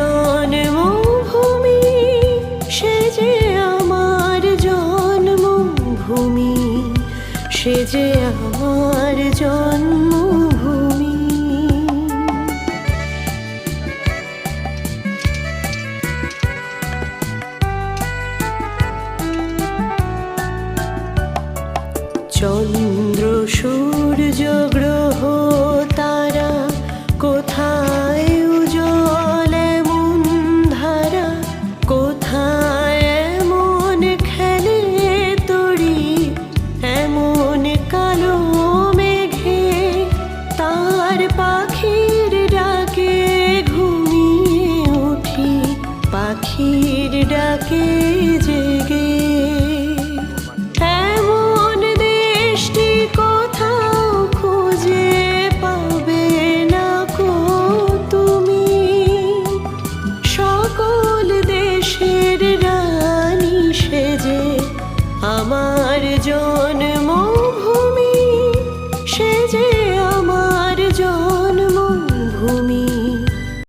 জন্মভূমি, সে যে আমার জন্মভূমি, সে যে আমার জন্মভূমি। চন্দ্র সূর্য গ্রহ তারা কোথায় উজ্জ্বল এমন ধারা, কোথায় এমন খেলে তরি, এমন কালো মেঘে তার পাখির ডাকে ঘুমিয়ে উঠি, পাখির ডাকে জেগে। আমার